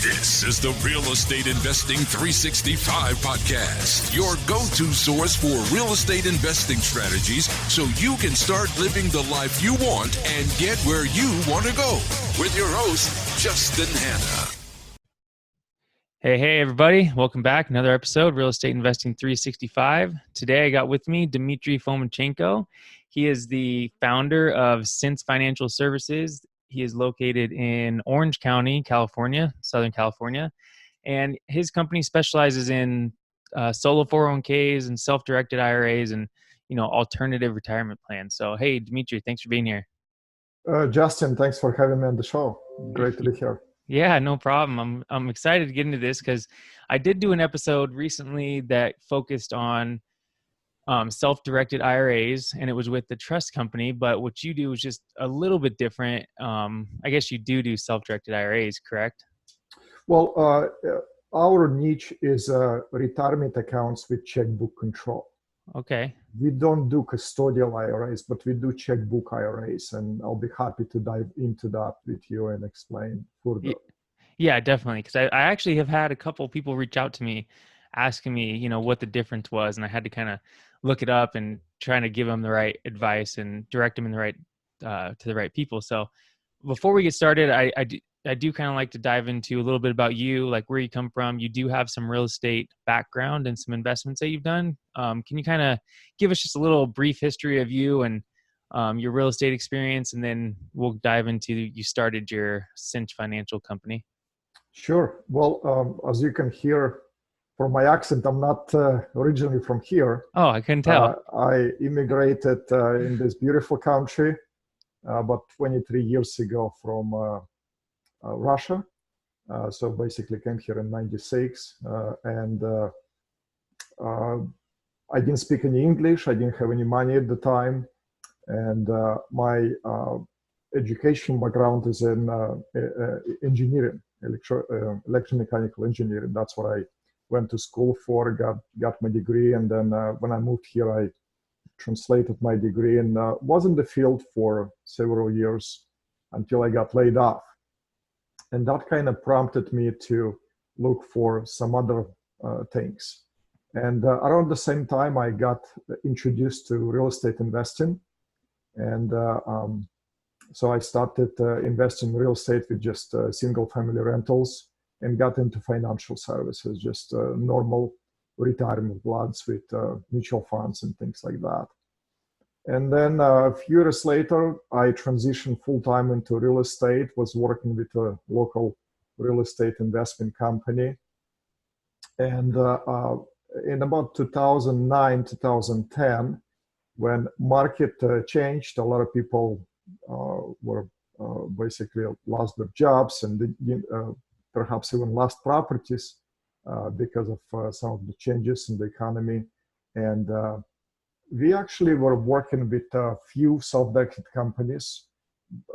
This is the Real Estate Investing 365 podcast, your go-to source for real estate investing strategies so you can start living the life you want and get where you want to go. With your host, Justin Hanna. Hey, everybody. Welcome back. Another episode, Real Estate Investing 365. Today, I got with me Dmitriy Fomichenko. He is the founder of Sense Financial Services. He is located in Orange County, California, Southern California. And his company specializes in solo 401ks and self-directed IRAs and, alternative retirement plans. So, hey, Dmitry, thanks for being here. Justin, thanks for having me on the show. Great to be here. Yeah, no problem. I'm excited to get into this because I did do an episode recently that focused on self-directed IRAs, and it was with the trust company. But what you do is just a little bit different. I guess you do self-directed IRAs, correct? Well, our niche is retirement accounts with checkbook control. Okay. We don't do custodial IRAs, but we do checkbook IRAs, and I'll be happy to dive into that with you and explain further. Yeah, definitely. Because I actually have had a couple people reach out to me asking me, what the difference was, and I had to kind of look it up and trying to give them the right advice and direct them in the right to the right people. So before we get started, I do kind of like to dive into a little bit about you, like where you come from. You do have some real estate background and some investments that you've done. Can you kind of give us just a little brief history of you and your real estate experience, and then we'll dive into you started your Sense Financial company? Sure. Well, as you can hear from my accent, I'm not originally from here. Oh, I couldn't tell. I immigrated in this beautiful country about 23 years ago from Russia. So basically came here in 96 and I didn't speak any English. I didn't have any money at the time. And my education background is in engineering, electromechanical engineering. That's what I went to school for, got my degree. And then when I moved here, I translated my degree and was in the field for several years until I got laid off. And that kind of prompted me to look for some other things. And around the same time, I got introduced to real estate investing. And so I started investing in real estate with just single family rentals and got into financial services, just normal retirement plans with mutual funds and things like that. And then a few years later, I transitioned full-time into real estate, was working with a local real estate investment company. And in about 2009, 2010, when market changed, a lot of people were basically lost their jobs and perhaps even lost properties because of some of the changes in the economy. And we actually were working with a few self-directed companies,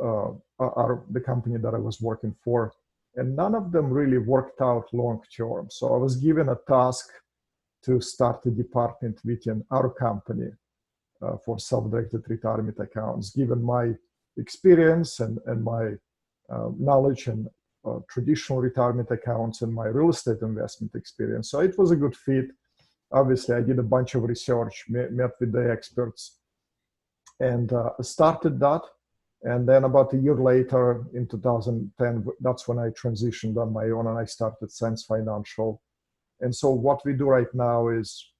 are the company that I was working for, and none of them really worked out long-term. So I was given a task to start a department within our company for self-directed retirement accounts, given my experience and my knowledge and traditional retirement accounts and my real estate investment experience. So it was a good fit. Obviously, I did a bunch of research, met with the experts, and started that. And then about a year later, in 2010, that's when I transitioned on my own and I started Sense Financial. And so what we do right now is,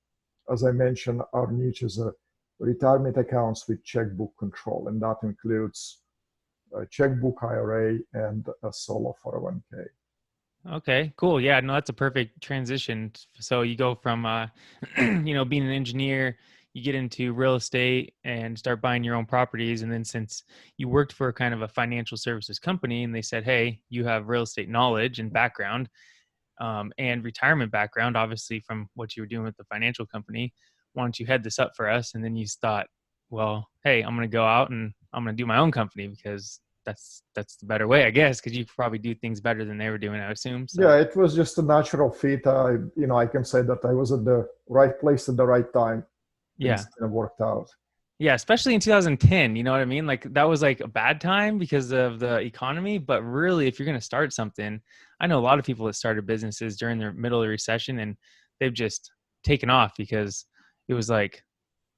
as I mentioned, our niche is retirement accounts with checkbook control, and that includes a checkbook IRA and a solo 401k. Okay, cool. Yeah, no, that's a perfect transition. So you go from, being an engineer, you get into real estate and start buying your own properties. And then since you worked for kind of a financial services company and they said, hey, you have real estate knowledge and background and retirement background, obviously from what you were doing with the financial company, why don't you head this up for us? And then you thought, well, hey, I'm going to go out and I'm going to do my own company because that's the better way, I guess, because you probably do things better than they were doing, I assume. So. Yeah, it was just a natural fit. I can say that I was at the right place at the right time. Yeah, it worked out. Yeah, especially in 2010, you know what I mean? Like that was like a bad time because of the economy, but really if you're going to start something, I know a lot of people that started businesses during the middle of the recession and they've just taken off because it was like,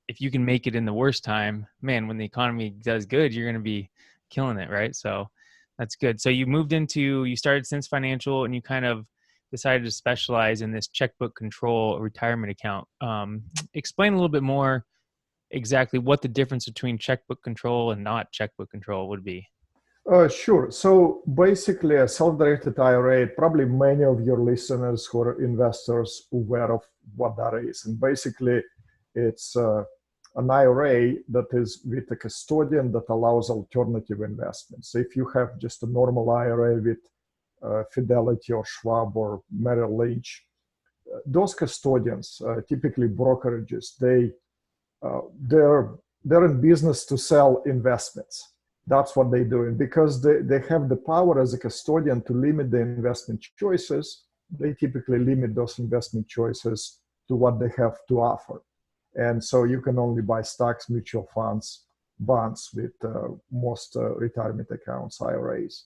if you can make it in the worst time, man, when the economy does good, you're going to be killing it. Right. So that's good. So you started Sense Financial and you kind of decided to specialize in this checkbook control retirement account. Explain a little bit more exactly what the difference between checkbook control and not checkbook control would be. Sure. So basically, a self-directed IRA, probably many of your listeners who are investors aware of what that is. And basically, it's an IRA that is with a custodian that allows alternative investments. So if you have just a normal IRA with Fidelity or Schwab or Merrill Lynch, those custodians, typically brokerages, they're in business to sell investments. That's what they do. And because they have the power as a custodian to limit the investment choices, they typically limit those investment choices to what they have to offer. And so you can only buy stocks, mutual funds, bonds with most retirement accounts, IRAs.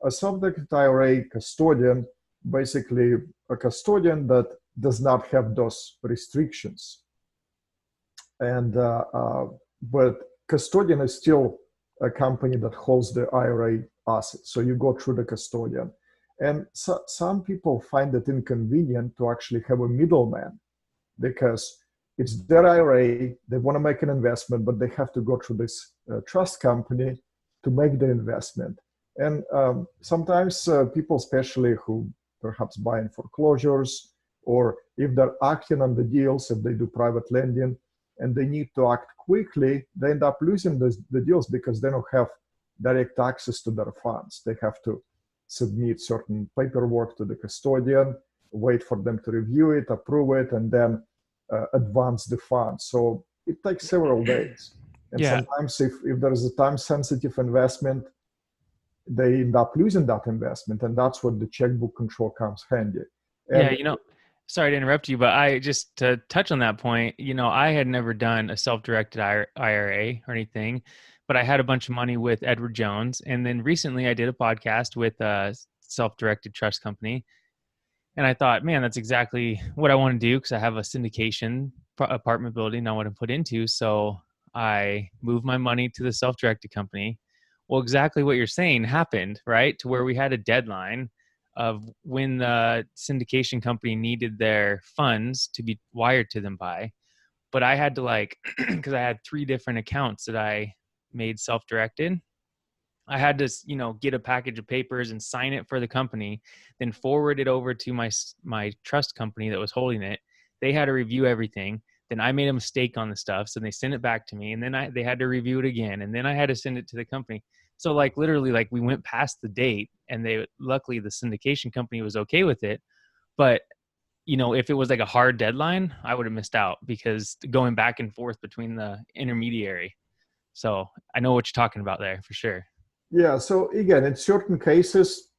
A self-directed IRA custodian, basically a custodian that does not have those restrictions. And but custodian is still a company that holds the IRA assets. So you go through the custodian. And some people find it inconvenient to actually have a middleman because it's their IRA, they want to make an investment, but they have to go through this trust company to make the investment. And sometimes people, especially who perhaps buy in foreclosures, or if they're acting on the deals, if they do private lending, and they need to act quickly, they end up losing the deals because they don't have direct access to their funds. They have to submit certain paperwork to the custodian, wait for them to review it, approve it, and then advance the funds. So it takes several days. And sometimes if there is a time-sensitive investment, they end up losing that investment. And that's where the checkbook control comes handy. And sorry to interrupt you, but I just to touch on that point, I had never done a self-directed IRA or anything, but I had a bunch of money with Edward Jones. And then recently I did a podcast with a self-directed trust company. And I thought, man, that's exactly what I want to do because I have a syndication apartment building I want to put into. So I moved my money to the self-directed company. Well, exactly what you're saying happened, right? To where we had a deadline of when the syndication company needed their funds to be wired to them by. But I had to because I had 3 different accounts that I made self-directed. I had to, get a package of papers and sign it for the company, then forward it over to my trust company that was holding it. They had to review everything. Then I made a mistake on the stuff. So they sent it back to me and then they had to review it again. And then I had to send it to the company. So literally we went past the date and luckily the syndication company was okay with it. But, if it was like a hard deadline, I would have missed out because going back and forth between the intermediary. So I know what you're talking about there for sure. Yeah, so again, in certain cases,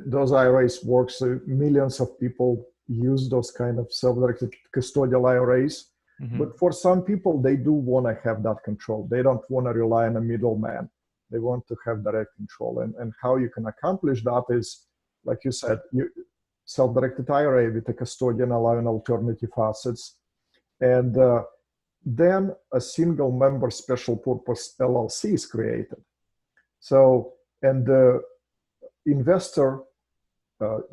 those IRAs work. So millions of people use those kind of self-directed custodial IRAs. Mm-hmm. But for some people, they do want to have that control. They don't want to rely on a middleman. They want to have direct control. And how you can accomplish that is, like you said, self-directed IRA with a custodian allowing alternative assets. And then a single member special purpose LLC is created. So, and the investor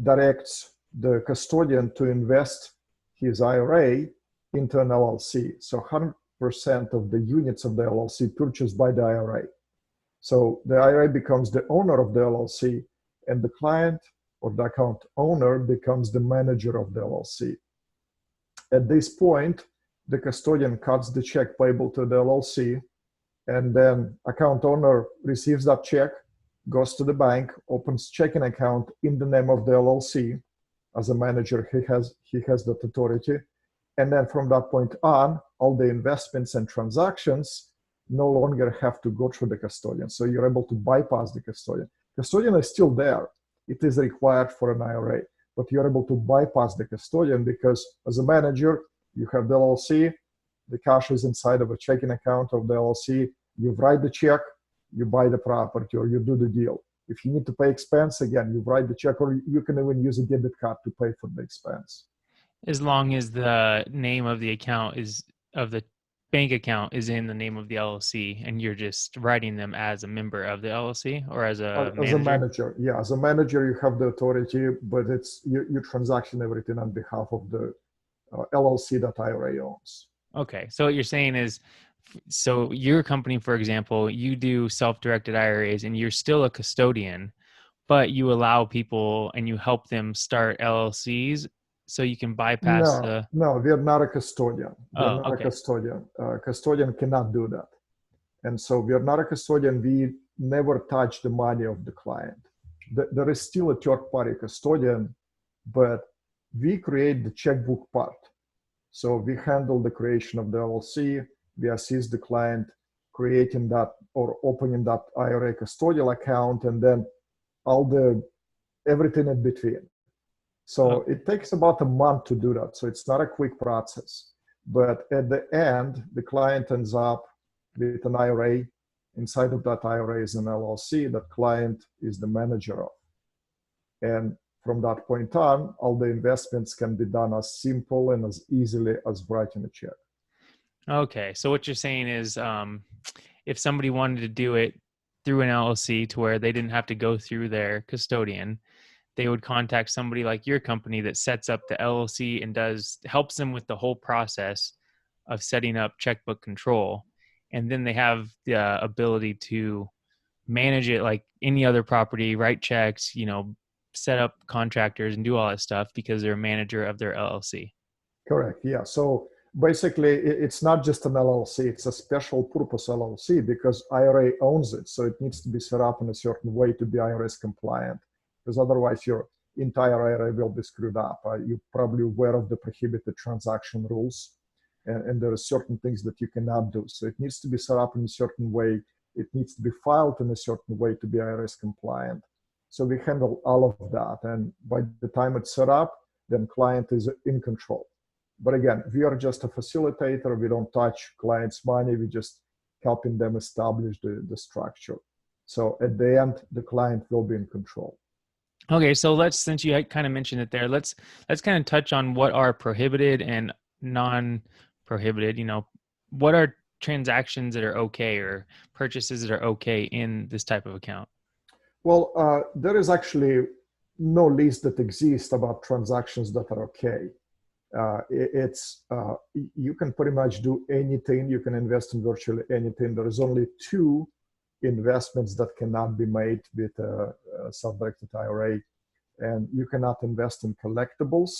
directs the custodian to invest his IRA into an LLC. So 100% of the units of the LLC purchased by the IRA. So the IRA becomes the owner of the LLC, and the client or the account owner becomes the manager of the LLC. At this point, the custodian cuts the check payable to the LLC, and then account owner receives that check, goes to the bank, opens checking account in the name of the LLC. As a manager, he has that authority. And then from that point on, all the investments and transactions no longer have to go through the custodian. So you're able to bypass the custodian. Custodian is still there. It is required for an IRA, but you're able to bypass the custodian because as a manager, you have the LLC, The cash is inside of a checking account of the LLC. You write the check, you buy the property, or you do the deal. If you need to pay expense, again, you write the check, or you can even use a debit card to pay for the expense. As long as the name of the account is of the bank account is in the name of the LLC, and you're just writing them as a member of the LLC or as a manager? As a manager, yeah. As a manager, you have the authority, but it's you transaction everything on behalf of the LLC that IRA owns. Okay. So what you're saying is, so your company, for example, you do self-directed IRAs and you're still a custodian, but you allow people and you help them start LLCs so you can bypass the... No, we are not a custodian. We are not okay. a custodian. Custodian cannot do that. And so we are not a custodian. We never touch the money of the client. There is still a third-party custodian, but we create the checkbook part. So we handle the creation of the LLC. We assist the client creating that or opening that IRA custodial account, and then everything in between. So it takes about a month to do that. So it's not a quick process. But at the end, the client ends up with an IRA. Inside of that IRA is an LLC that client is the manager of. And from that point on, all the investments can be done as simple and as easily as writing a check. Okay. So what you're saying is if somebody wanted to do it through an LLC to where they didn't have to go through their custodian, they would contact somebody like your company that sets up the LLC and helps them with the whole process of setting up checkbook control. And then they have the ability to manage it like any other property, write checks, set up contractors and do all that stuff because they're a manager of their LLC. Correct. Yeah. So basically it's not just an LLC, it's a special purpose LLC because IRA owns it. So it needs to be set up in a certain way to be IRS compliant, because otherwise your entire IRA will be screwed up. You're probably aware of the prohibited transaction rules, and there are certain things that you cannot do. So it needs to be set up in a certain way. It needs to be filed in a certain way to be IRS compliant. So we handle all of that. And by the time it's set up, then client is in control. But again, we are just a facilitator. We don't touch clients' money. We just helping them establish the structure. So at the end, the client will be in control. Okay, so since you kind of mentioned it there, let's kind of touch on what are prohibited and non-prohibited. What are transactions that are okay or purchases that are okay in this type of account? Well, there is actually no list that exists about transactions that are okay. You can pretty much do anything. You can invest in virtually anything. There is only two investments that cannot be made with a self-directed IRA, and you cannot invest in collectibles.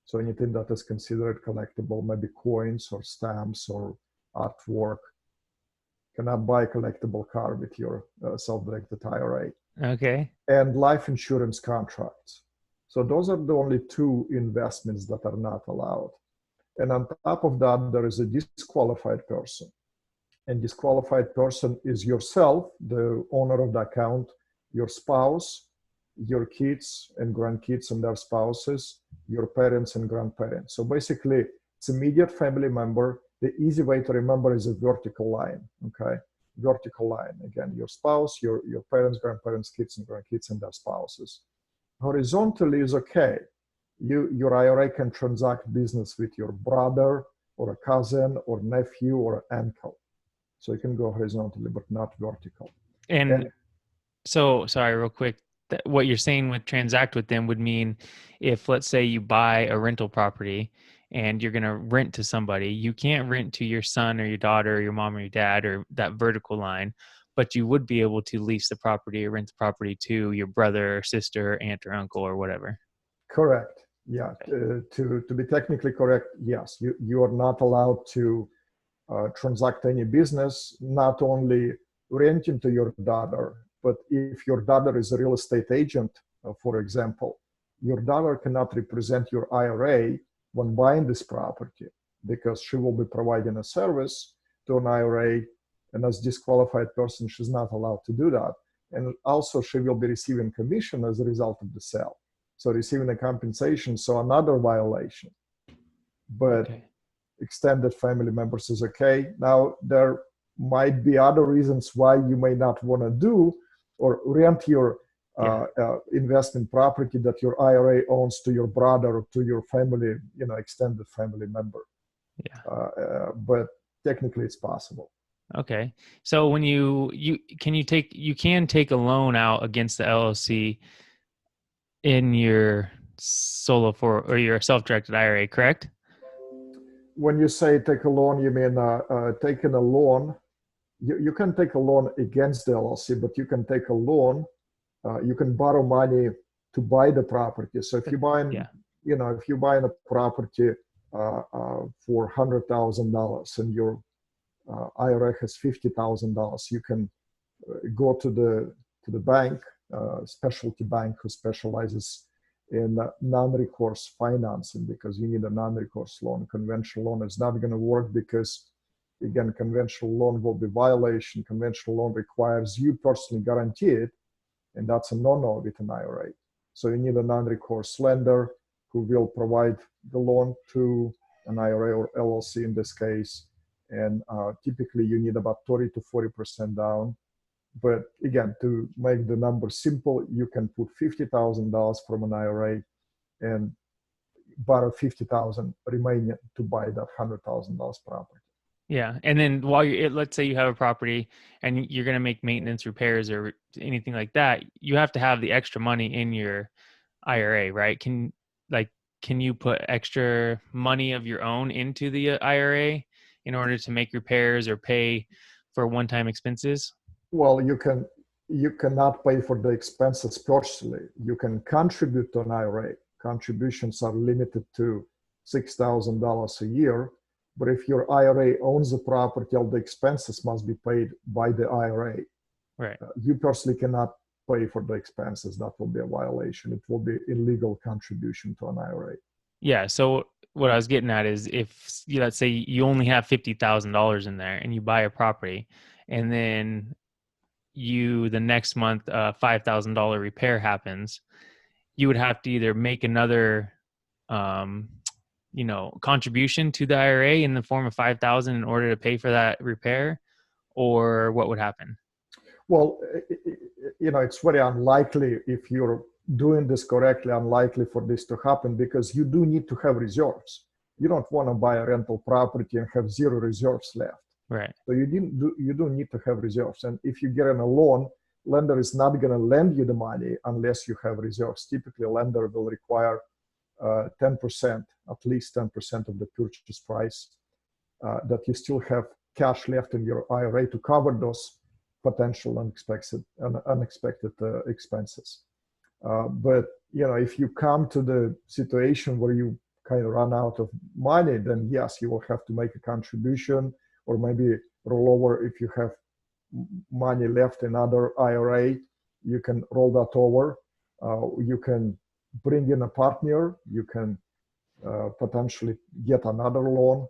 So anything that is considered collectible, maybe coins or stamps or artwork. Cannot buy a collectible car with your self-directed IRA. Okay. And life insurance contracts. So those are the only two investments that are not allowed. And on top of that, there is a disqualified person. And disqualified person is yourself, the owner of the account, your spouse, your kids and grandkids and their spouses, your parents and grandparents. So basically, it's immediate family member. The easy way to remember is a vertical line, okay? Vertical line, again, your spouse, your parents, grandparents, kids and grandkids and their spouses. Horizontally is okay. Your IRA can transact business with your brother or a cousin or nephew or uncle. So you can go horizontally, but not vertical. And so, sorry, real quick, what you're saying with transact with them would mean if, let's say, you buy a rental property and you're going to rent to somebody, you can't rent to your son or your daughter or your mom or your dad or that vertical line, but you would be able to lease the property or rent the property to your brother or sister, aunt or uncle or whatever. Correct. Yeah. To be technically correct, yes. You are not allowed to transact any business, not only renting to your daughter, but if your daughter is a real estate agent, for example, your daughter cannot represent your IRA when buying this property because she will be providing a service to an IRA, and as disqualified person, she's not allowed to do that. And also she will be receiving commission as a result of the sale. So receiving a compensation, so another violation. But extended family members is okay. Now, there might be other reasons why you may not want to do or rent your investment property that your IRA owns to your brother or to your family, extended family member. But technically it's possible. Okay. So when you can take a loan out against the LLC in your or your self-directed IRA, correct? When you say take a loan, you mean taking a loan. You can take a loan against the LLC, but you can take a loan. You can borrow money to buy the property. So if you buy, if you buy a property for $100,000 and your IRA has $50,000, you can go to the bank, specialty bank who specializes in non-recourse financing, because you need a non-recourse loan. Conventional loan is not going to work because, again, conventional loan will be violation. Conventional loan requires you personally guarantee it, and that's a no-no with an IRA. So you need a non-recourse lender who will provide the loan to an IRA or LLC in this case. And typically you need about 30 to 40% down. But again, to make the numbers simple, you can put $50,000 from an IRA and borrow $50,000 remaining to buy that $100,000 property. Yeah. And then let's say you have a property and you're going to make maintenance repairs or anything like that, you have to have the extra money in your IRA, right? Can you put extra money of your own into the IRA in order to make repairs or pay for one-time expenses? Well, you cannot pay for the expenses personally. You can contribute to an IRA. Contributions are limited to $6,000 a year. But if your IRA owns the property, all the expenses must be paid by the IRA. Right. You personally cannot pay for the expenses. That will be a violation. It will be illegal contribution to an IRA. Yeah. So what I was getting at is if let's say you only have $50,000 in there and you buy a property, and then the next month $5,000 repair happens, you would have to either make another contribution to the IRA in the form of $5,000 in order to pay for that repair, or what would happen? Well, it's very unlikely, if you're doing this correctly, unlikely for this to happen, because you do need to have reserves. You don't want to buy a rental property and have zero reserves left. Right. So you do need to have reserves. And if you get in a loan, lender is not going to lend you the money unless you have reserves. Typically, a lender will require 10%, at least 10% of the purchase price, that you still have cash left in your IRA to cover those potential unexpected expenses. But if you come to the situation where you kind of run out of money, then yes, you will have to make a contribution, or maybe roll over. If you have money left in other IRA, you can roll that over. You can bring in a partner. You can potentially get another loan,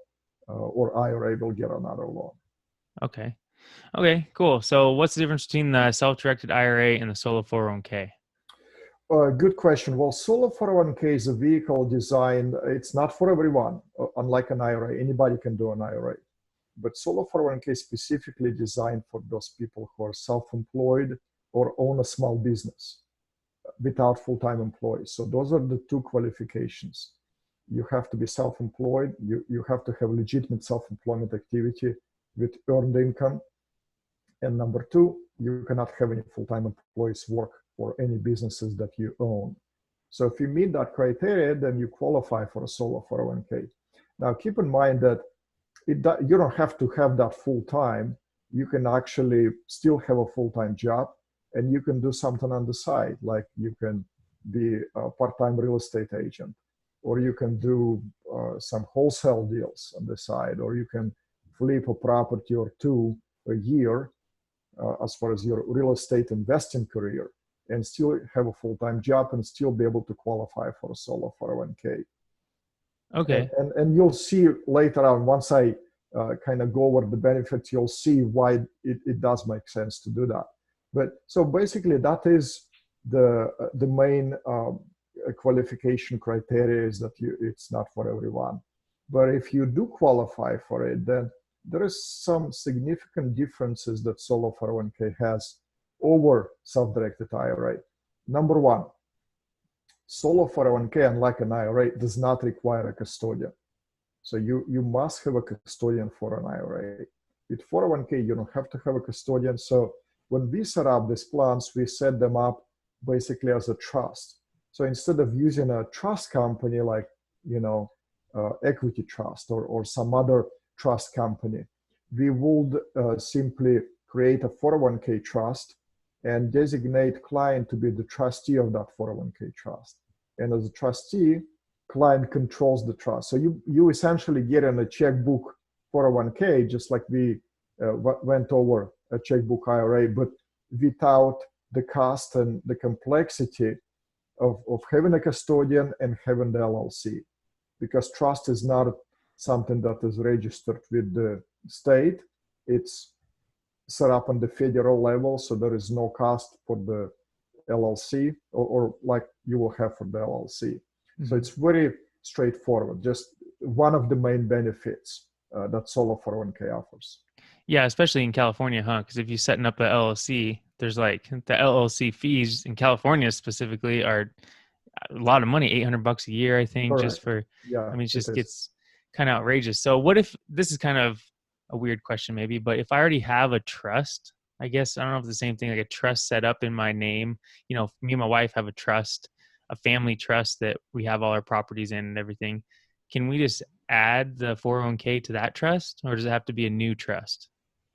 or IRA will get another loan. Okay, cool. So what's the difference between the self-directed IRA and the solo 401k? Good question. Well, solo 401k is a vehicle designed, it's not for everyone. Unlike an IRA, anybody can do an IRA. But solo 401k is specifically designed for those people who are self-employed or own a small business without full-time employees. So those are the two qualifications. You have to be self-employed. You have to have legitimate self-employment activity with earned income. And number two, you cannot have any full-time employees work for any businesses that you own. So if you meet that criteria, then you qualify for a solo 401k. Now, keep in mind that you don't have to have that full-time. You can actually still have a full-time job, and you can do something on the side, like you can be a part-time real estate agent, or you can do some wholesale deals on the side, or you can flip a property or two a year as far as your real estate investing career, and still have a full-time job and still be able to qualify for a solo 401k. Okay. And you'll see later on, once I kind of go over the benefits, you'll see why it does make sense to do that. But so basically that is the main qualification criteria, is that it's not for everyone. But if you do qualify for it, then there is some significant differences that solo 401k has over self-directed IRA. Number one, solo 401k, unlike an IRA, does not require a custodian. So you must have a custodian for an IRA. With 401k, you don't have to have a custodian. So when we set up these plans, we set them up basically as a trust. So instead of using a trust company like, equity trust or some other trust company, we would simply create a 401k trust and designate client to be the trustee of that 401k trust. And as a trustee, client controls the trust. So you essentially get in a checkbook 401k, just like we went over a checkbook IRA, but without the cost and the complexity of having a custodian and having the LLC. Because trust is not something that is registered with the state. It's set up on the federal level, so there is no cost for the LLC or like you will have for the LLC. Mm-hmm. So it's very straightforward, just one of the main benefits that solo 401k offers. Yeah, especially in California, huh? Because if you're setting up a LLC, there's like the LLC fees in California specifically are a lot of money, $800 a year, I think. Correct. Just for, yeah, I mean, it just gets kind of outrageous. So what if, this is kind of a weird question maybe, but if I already have a trust, I guess, I don't know if it's the same thing, like a trust set up in my name, me and my wife have a trust, a family trust that we have all our properties in and everything. Can we just add the 401k to that trust, or does it have to be a new trust?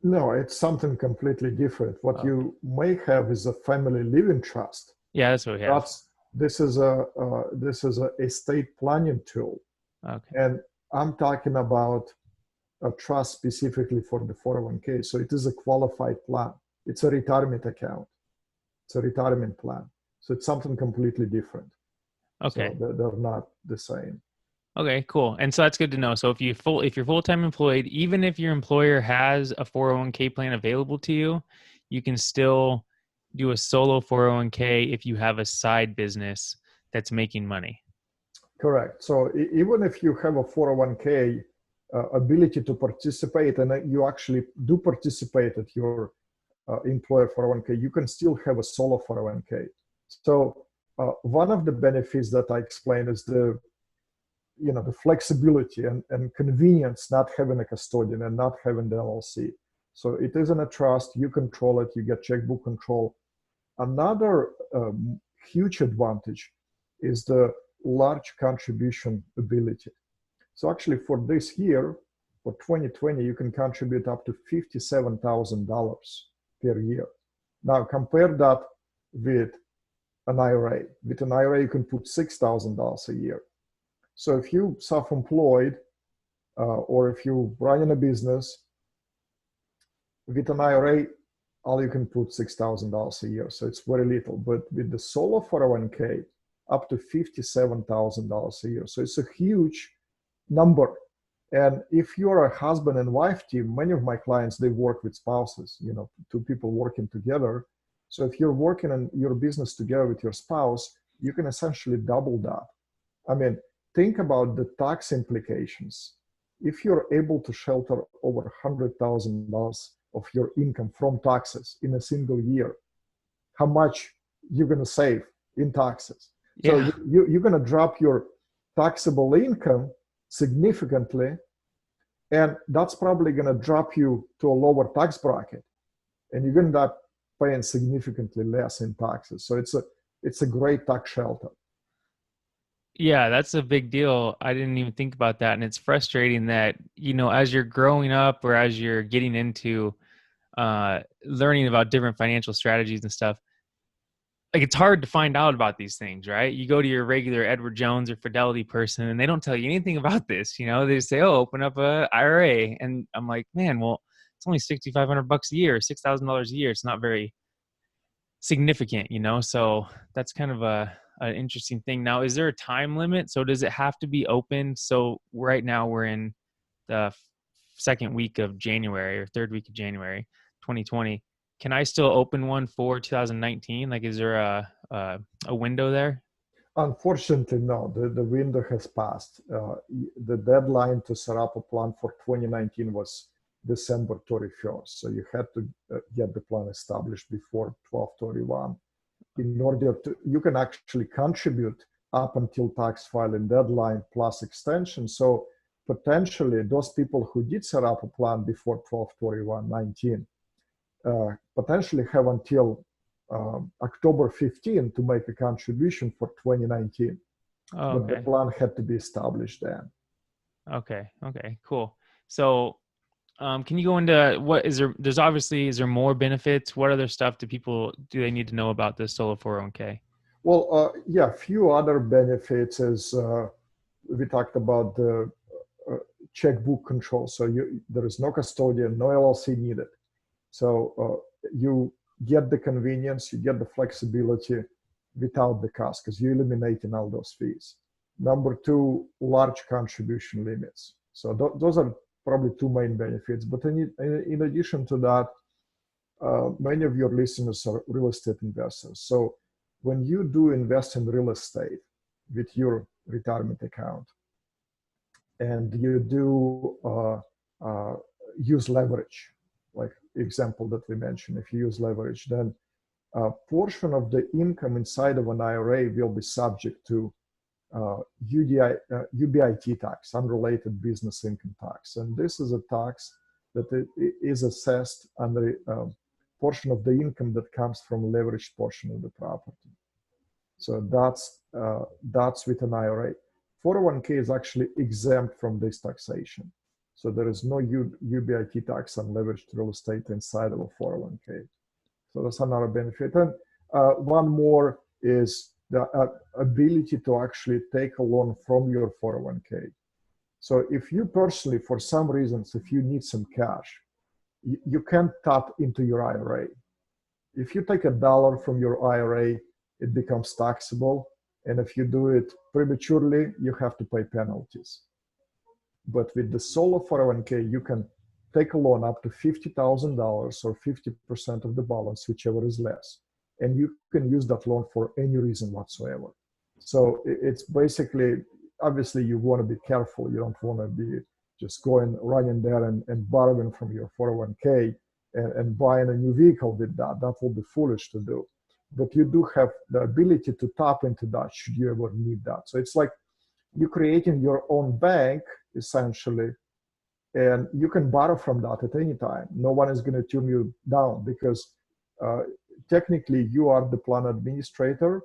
No, it's something completely different. What you may have is a family living trust. Yeah, that's what we have. This is a estate planning tool. Okay. And I'm talking about a trust specifically for the 401k. So it is a qualified plan. It's a retirement account. It's a retirement plan. So it's something completely different. Okay. So they're not the same. Okay, cool. And so that's good to know. So if you're full-time employed, even if your employer has a 401k plan available to you, you can still do a solo 401k if you have a side business that's making money. Correct. So even if you have a 401k ability to participate, and you actually do participate at your employer 401k, you can still have a solo 401k. So one of the benefits that I explained is the flexibility and convenience, not having a custodian and not having the LLC. So it isn't a trust, you control it, you get checkbook control. Another huge advantage is the large contribution ability. So actually for this year, for 2020, you can contribute up to $57,000 per year. Now compare that with an IRA. With an IRA, you can put $6,000 a year. So if you're self-employed or if you're running a business, with an IRA, all you can put $6,000 a year. So it's very little. But with the solo 401k, up to $57,000 a year. So it's a huge number. And if you're a husband and wife team, many of my clients, they work with spouses, two people working together. So if you're working on your business together with your spouse, you can essentially double that. I mean, think about the tax implications. If you're able to shelter over $100,000 of your income from taxes in a single year, how much you're going to save in taxes? Yeah. So you're going to drop your taxable income significantly, and that's probably going to drop you to a lower tax bracket, and you're going to end up paying significantly less in taxes. So it's a great tax shelter. Yeah, that's a big deal. I didn't even think about that. And it's frustrating that, as you're growing up or as you're getting into learning about different financial strategies and stuff, like it's hard to find out about these things, right? You go to your regular Edward Jones or Fidelity person and they don't tell you anything about this. They just say, oh, open up a IRA. And I'm like, man, well, it's only $6,500 a year, $6,000 a year. It's not very significant, so that's kind of an interesting thing. Now, is there a time limit? So does it have to be open? So right now we're in the second week of January or third week of January, 2020. Can I still open one for 2019? Like, is there a window there? Unfortunately, no. The window has passed. The deadline to set up a plan for 2019 was December 31st. So you had to get the plan established before 12/31. In order to, you can actually contribute up until tax filing deadline plus extension. So potentially those people who did set up a plan before 12/31/19 potentially have until October 15 to make a contribution for 2019. Oh, But the okay. plan had to be established then. Okay. Okay. Cool. So, can you go into what is there? There's obviously, is there more benefits? What other stuff do they need to know about this solo 401k? Well, yeah, a few other benefits is we talked about the checkbook control. So there is no custodian, no LLC needed. So you get the convenience, you get the flexibility without the cost because you're eliminating all those fees. Number two, large contribution limits. So those are probably two main benefits. But in addition to that, many of your listeners are real estate investors. So when you do invest in real estate with your retirement account and you do use leverage, like example that we mentioned, if you use leverage, then a portion of the income inside of an IRA will be subject to UBIT tax, unrelated business income tax. And this is a tax that is assessed on the portion of the income that comes from leveraged portion of the property. So that's with an IRA. 401k is actually exempt from this taxation. So there is no UBIT tax on leveraged real estate inside of a 401k. So that's another benefit. And one more is the ability to actually take a loan from your 401k. So if you personally, for some reasons, if you need some cash, you can't tap into your IRA. If you take $1 from your IRA, it becomes taxable. And if you do it prematurely, you have to pay penalties. But with the solo 401k, you can take a loan up to $50,000 or 50% of the balance, whichever is less. And you can use that loan for any reason whatsoever. So it's basically, obviously you want to be careful. You don't want to be just running there and borrowing from your 401k and buying a new vehicle with that. That will be foolish to do. But you do have the ability to tap into that should you ever need that. So it's like you're creating your own bank, essentially, and you can borrow from that at any time. No one is going to turn you down because technically you are the plan administrator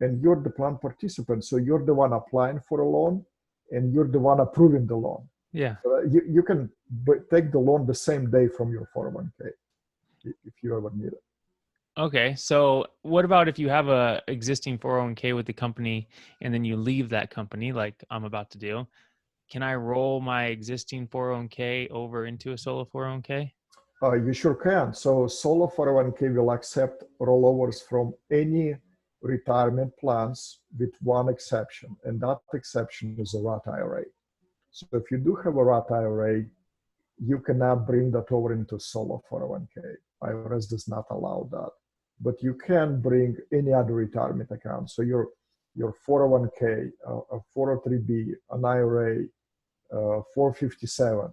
and you're the plan participant. So you're the one applying for a loan and you're the one approving the loan. Yeah. So you can take the loan the same day from your 401k if you ever need it. Okay. So what about if you have a existing 401k with the company and then you leave that company like I'm about to do? Can I roll my existing 401k over into a solo 401k? You sure can. So solo 401k will accept rollovers from any retirement plans with one exception, and that exception is a Roth IRA. So if you do have a Roth IRA, you cannot bring that over into solo 401k. IRS does not allow that. But you can bring any other retirement account. So your 401k, a 403b, an IRA, 457.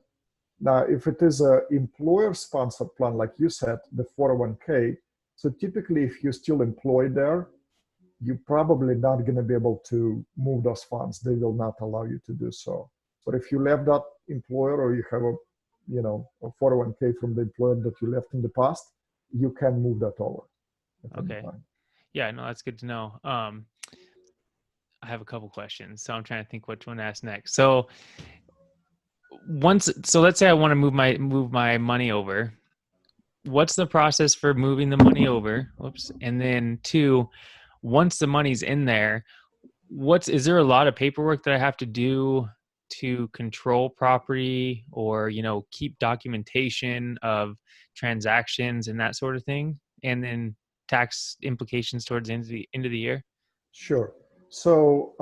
Now, if it is an employer-sponsored plan, like you said, the 401k, so typically if you're still employed there, you're probably not going to be able to move those funds. They will not allow you to do so. But if you left that employer or you have a 401k from the employer that you left in the past, you can move that over. Okay. Yeah, no, that's good to know. I have a couple questions, so I'm trying to think which one to ask next. So let's say I want to move my money over. What's the process for moving the money over? Whoops. And then two, once the money's in there, is there a lot of paperwork that I have to do to control property or, keep documentation of transactions and that sort of thing? And then tax implications towards the end of the year? Sure. So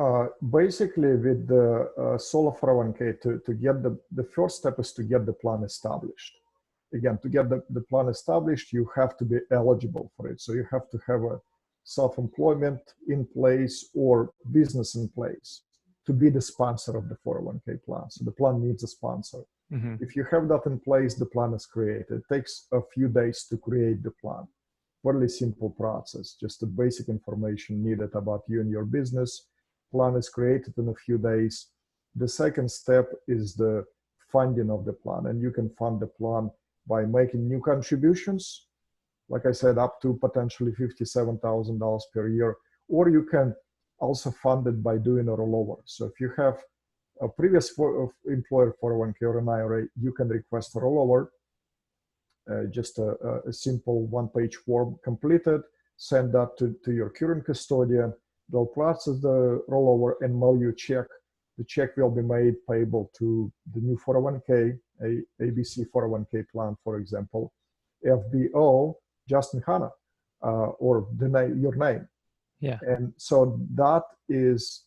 basically with the solo 401k, to get the first step is to get the plan established. Again, to get the plan established, you have to be eligible for it. So you have to have a self-employment in place or business in place to be the sponsor of the 401k plan. So the plan needs a sponsor. Mm-hmm. If you have that in place, the plan is created. It takes a few days to create the plan. Fairly simple process, just the basic information needed about you and your business. Plan is created in a few days. The second step is the funding of the plan, and you can fund the plan by making new contributions, like I said, up to potentially $57,000 per year, or you can also fund it by doing a rollover. So if you have a previous employer 401k or an IRA, you can request a rollover, just a simple one-page form completed, send that to your current custodian. They'll process the rollover and mail you a check. The check will be made payable to the new 401k, ABC 401k plan, for example, FBO, Justin Hanna, or your name. Yeah. And so that is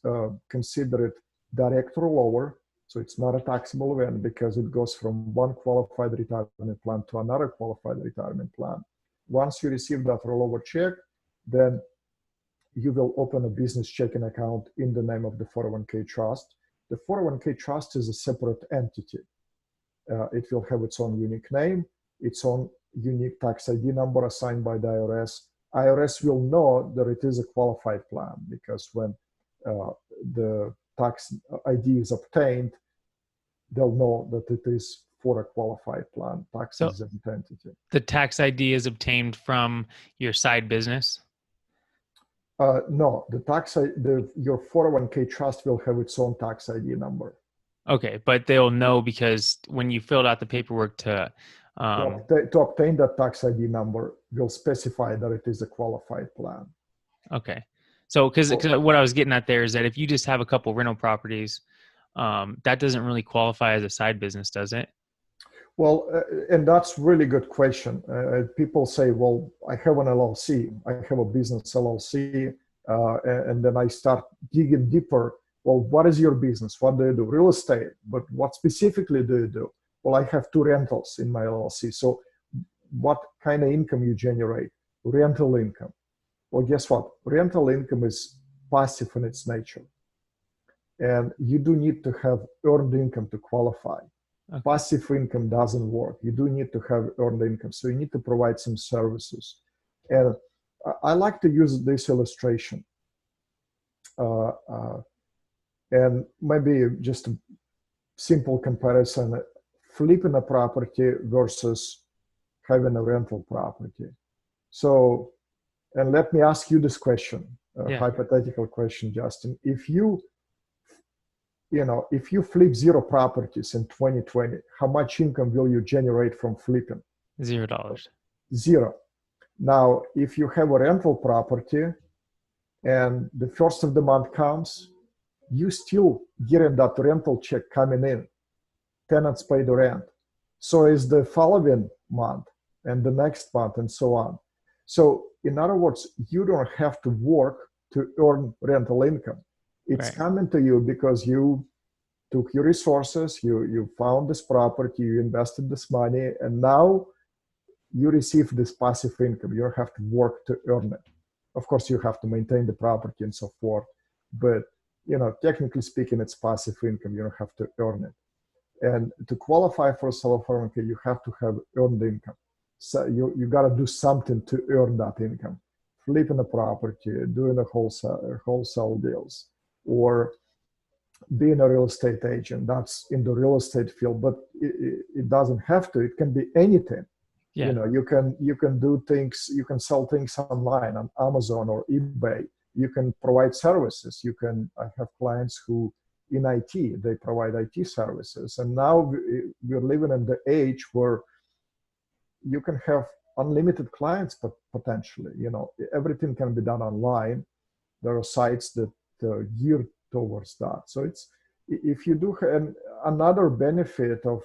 considered direct rollover. So it's not a taxable event because it goes from one qualified retirement plan to another qualified retirement plan. Once you receive that rollover check, then you will open a business checking account in the name of the 401k trust. The 401k trust is a separate entity. It will have its own unique name, its own unique tax ID number assigned by the IRS. IRS will know that it is a qualified plan because when the tax ID is obtained, they'll know that it is for a qualified plan, tax exempt entity. The tax ID is obtained from your side business? No, your 401k trust will have its own tax ID number. Okay, but they'll know because when you filled out the paperwork to obtain that tax ID number, will specify that it is a qualified plan. Okay, so because what I was getting at there is that if you just have a couple rental properties, that doesn't really qualify as a side business, does it? Well, and that's really good question. People say, well, I have an LLC, I have a business LLC, and then I start digging deeper. Well, what is your business? What do you do? Real estate, but what specifically do you do? Well, I have 2 rentals in my LLC. So what kind of income you generate? Rental income. Well, guess what? Rental income is passive in its nature. And you do need to have earned income to qualify. Okay. Passive income doesn't work. You do need to have earned income. So you need to provide some services. And I like to use this illustration. And maybe just a simple comparison, flipping a property versus having a rental property. So, and let me ask you this question, hypothetical question, Justin. If you flip 0 properties in 2020, how much income will you generate from flipping? $0. 0. Now, if you have a rental property and the first of the month comes, you still getting that rental check coming in. Tenants pay the rent. So is the following month and the next month and so on. So in other words, you don't have to work to earn rental income. It's coming to you because you took your resources, you found this property, you invested this money, and now you receive this passive income. You don't have to work to earn it. Of course, you have to maintain the property and so forth, but technically speaking, it's passive income. You don't have to earn it. And to qualify for self-employment, you have to have earned income. So you got to do something to earn that income. Flipping a property, doing a wholesale deals, or being a real estate agent. That's in the real estate field, but it doesn't have to. It can be anything. Yeah. You can do things. You can sell things online on Amazon or eBay. You can provide services. I have clients who in IT, they provide IT services. And now we're living in the age where you can have unlimited clients, but potentially, everything can be done online. There are sites that geared towards that. So if you do, and another benefit of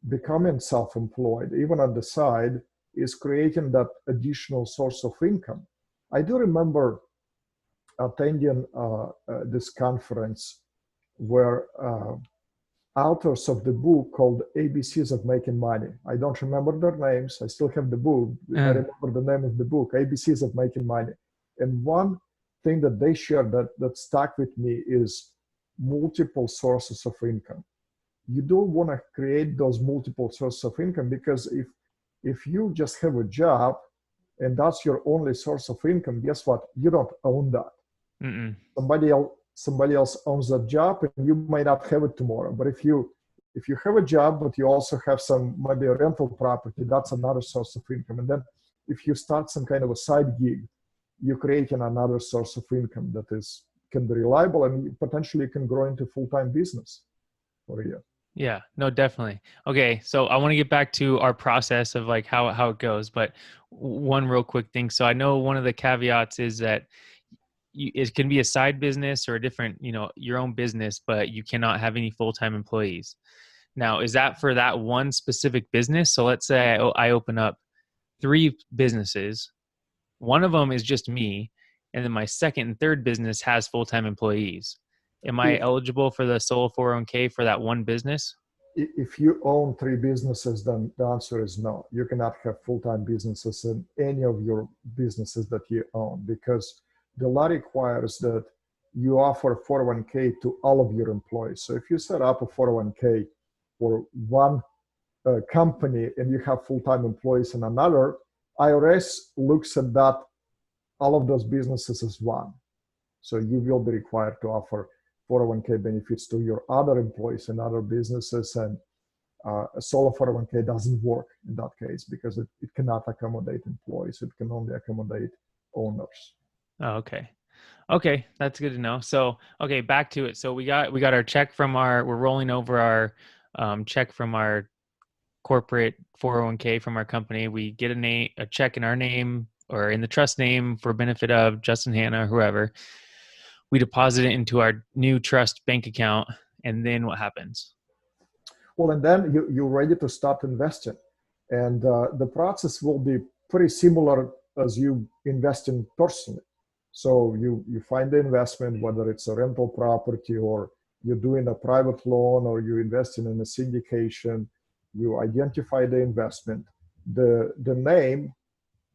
becoming self-employed, even on the side, is creating that additional source of income. I do remember attending this conference where authors of the book called ABCs of Making Money. I don't remember their names. I still have the book. I remember the name of the book, ABCs of Making Money. And one thing that they share that stuck with me is multiple sources of income. You don't want to create those multiple sources of income, because if you just have a job and that's your only source of income, guess what? You don't own that. Mm-mm. Somebody else owns that job, and you might not have it tomorrow. But if you have a job, but you also have maybe a rental property, that's another source of income. And then if you start some kind of a side gig, you're creating another source of income that can be reliable, and potentially can grow into full-time business for you. Yeah, no, definitely. Okay, so I want to get back to our process of like how it goes, but one real quick thing. So I know one of the caveats is that it can be a side business or a different, your own business, but you cannot have any full-time employees. Now, is that for that one specific business? So let's say I open up 3 businesses. One of them is just me, and then my second and third business has full-time employees. Am I eligible for the solo 401k for that one business? If you own 3 businesses, then the answer is no. You cannot have full-time businesses in any of your businesses that you own, because the law requires that you offer 401k to all of your employees. So if you set up a 401k for one company and you have full-time employees in another, IRS looks at that, all of those businesses as one. So you will be required to offer 401k benefits to your other employees in other businesses, and a solo 401k doesn't work in that case, because it cannot accommodate employees. It can only accommodate owners. Oh, okay. Okay, that's good to know. So, okay, back to it. So we got our check from we're rolling over our check from our corporate 401k from our company. We get a check in our name or in the trust name for benefit of Justin, Hannah, whoever. We deposit it into our new trust bank account, and then what happens? Well, and then you're ready to start investing. And the process will be pretty similar as you invest in personally. So you find the investment, whether it's a rental property or you're doing a private loan or you're investing in a syndication. You identify the investment. The name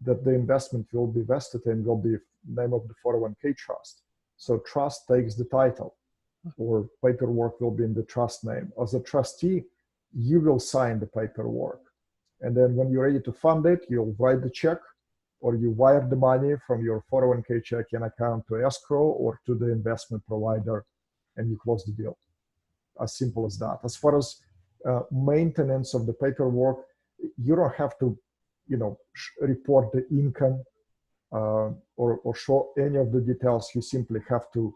that the investment will be vested in will be name of the 401k trust. So trust takes the title, or paperwork will be in the trust name. As a trustee, you will sign the paperwork. And then when you're ready to fund it, you'll write the check, or you wire the money from your 401k checking account to escrow or to the investment provider, and you close the deal. As simple as that. As far as maintenance of the paperwork, you don't have to, report the income or show any of the details. You simply have to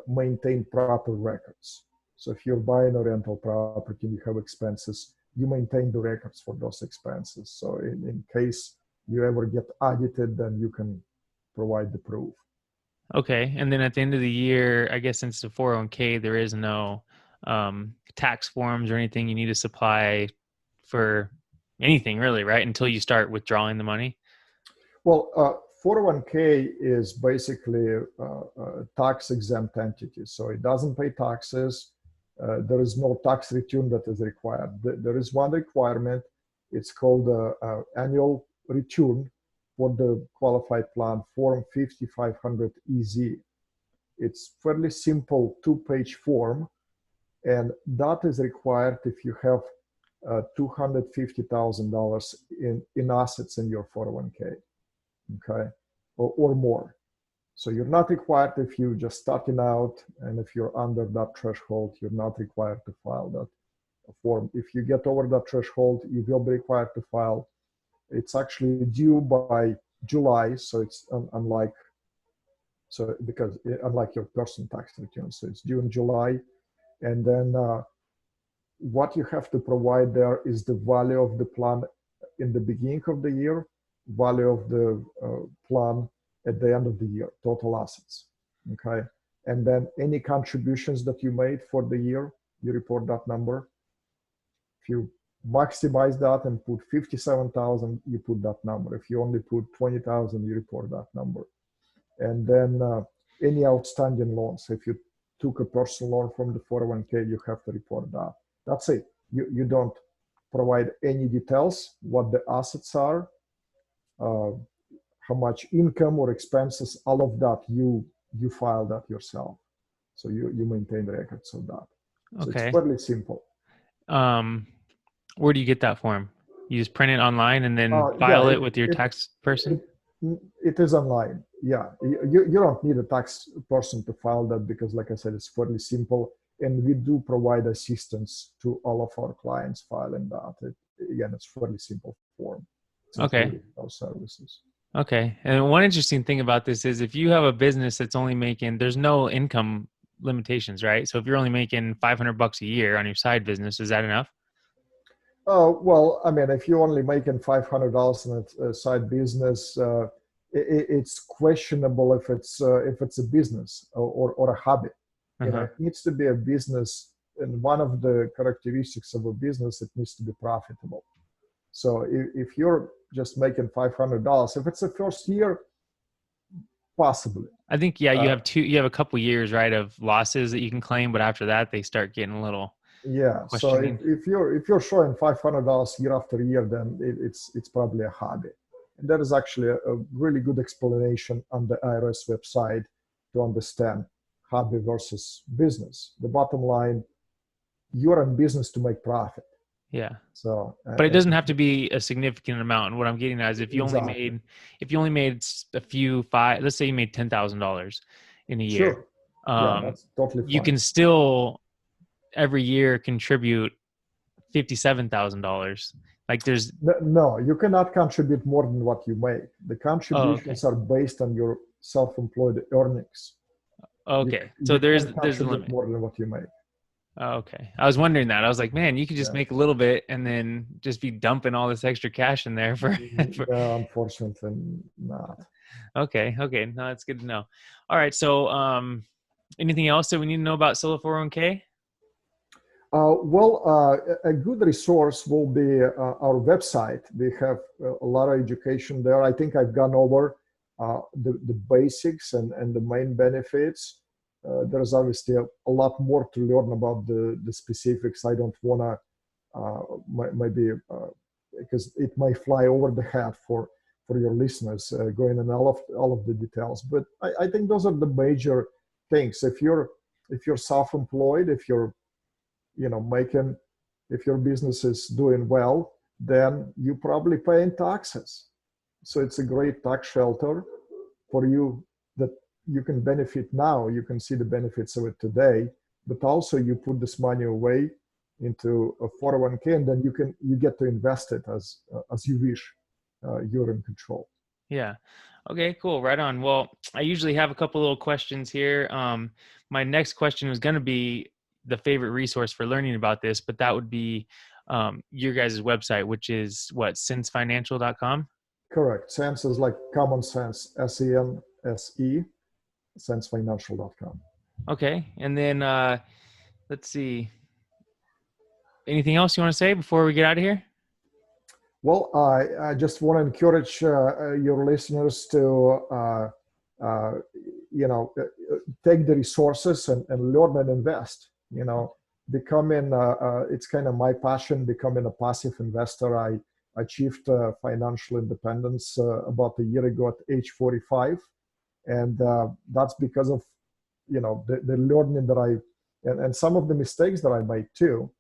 maintain proper records. So if you're buying a rental property and you have expenses, you maintain the records for those expenses. So in case you ever get audited, then you can provide the proof. Okay. And then at the end of the year, I guess since the 401k, there is no tax forms or anything you need to supply for anything really, right? Until you start withdrawing the money. Well, 401k is basically a tax exempt entity. So it doesn't pay taxes. There is no tax return that is required. There is one requirement. It's called the annual return for the qualified plan, Form 5500 EZ. It's fairly simple 2-page form, and that is required if you have $250,000 in assets in your 401k, okay, or more. So you're not required if you're just starting out, and if you're under that threshold, you're not required to file that form. If you get over that threshold, you will be required to file. It's actually due by July, so it's unlike your personal tax return. So it's due in July, and then what you have to provide there is the value of the plan in the beginning of the year, value of the plan at the end of the year, total assets, okay? And then any contributions that you made for the year, you report that number. If you maximize that and put 57,000, you put that number. If you only put 20,000, you report that number. And then any outstanding loans. If you took a personal loan from the 401k, you have to report that. That's it. You don't provide any details, what the assets are, how much income or expenses, all of that, you file that yourself. So you maintain records of that. So it's Okay. fairly simple. Where do you get that form? You just print it online and then file it with your tax person? It is online. Yeah, you don't need a tax person to file that because, like I said, it's fairly simple. And we do provide assistance to all of our clients filing that. Again, it's fairly simple form. It's Okay. those services. Okay. And one interesting thing about this is if you have a business that's only making, there's no income limitations, right? So if you're only making $500 a year on your side business, is that enough? Well, I mean, if you're only making $500 in a side business, it's questionable if it's a business or a hobby. You know, it needs to be a business, and one of the characteristics of a business, it needs to be profitable. So if you're just making $500, if it's the first year, possibly. I think, yeah, you have a couple years, right, of losses that you can claim, but after that, they start getting a little questioning. So if you're showing $500 year after year, then it's probably a hobby. And there is actually a really good explanation on the IRS website to understand hobby versus business. The bottom line, you're in business to make profit. Yeah. So, but it doesn't have to be a significant amount. And what I'm getting at is if you only made a few let's say you made $10,000 in a year, sure. Yeah, that's totally fine. You can still every year contribute $57,000. Like there's no, you cannot contribute more than what you make. The contributions are based on your self-employed earnings. Okay, so there's a limit. More than what you make. Okay, I was wondering that. I was like, man, you could just make a little bit and then just be dumping all this extra cash in there for. No, unfortunately not. Okay, no, that's good to know. All right, so anything else that we need to know about Solo 401k? A good resource will be our website. We have a lot of education there. I think I've gone over the basics and the main benefits. There's obviously a lot more to learn about the specifics. I don't want to maybe because it might fly over the head for your listeners going in all of the details. But I think those are the major things. If you're self-employed, if you're if your business is doing well, then you probably paying taxes. So it's a great tax shelter for you that you can benefit now. You can see the benefits of it today, but also you put this money away into a 401k, and then you get to invest it as you wish. You're in control. Yeah. Okay, cool. Right on. Well, I usually have a couple little questions here. My next question was going to be the favorite resource for learning about this, but that would be your guys' website, which is what, sensefinancial.com? Correct. Sense is like common sense, SENSE, sensefinancial.com. Okay. And then let's see. Anything else you want to say before we get out of here? Well, I just want to encourage your listeners to, take the resources and learn and invest. Becoming, it's kind of my passion, becoming a passive investor. I achieved financial independence about a year ago at age 45. And that's because of, the learning that and some of the mistakes that I made too.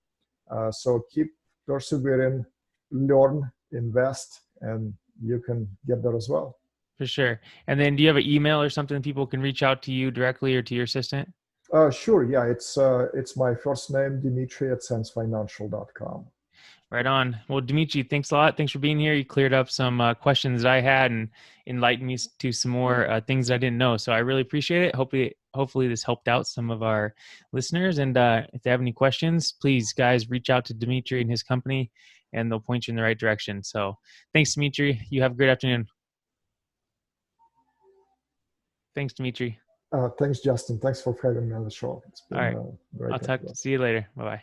So keep persevering, learn, invest, and you can get there as well. For sure. And then do you have an email or something people can reach out to you directly or to your assistant? Sure. Yeah. It's my first name, Dmitry at sensefinancial.com. Right on. Well, Dmitry, thanks a lot. Thanks for being here. You cleared up some questions that I had and enlightened me to some more things I didn't know. So I really appreciate it. Hopefully this helped out some of our listeners. And if they have any questions, please, guys, reach out to Dmitry and his company, and they'll point you in the right direction. So thanks, Dmitry. You have a great afternoon. Thanks, Dmitry. Thanks, Justin. Thanks for having me on the show. It's been all right. great. See you later. Bye-bye.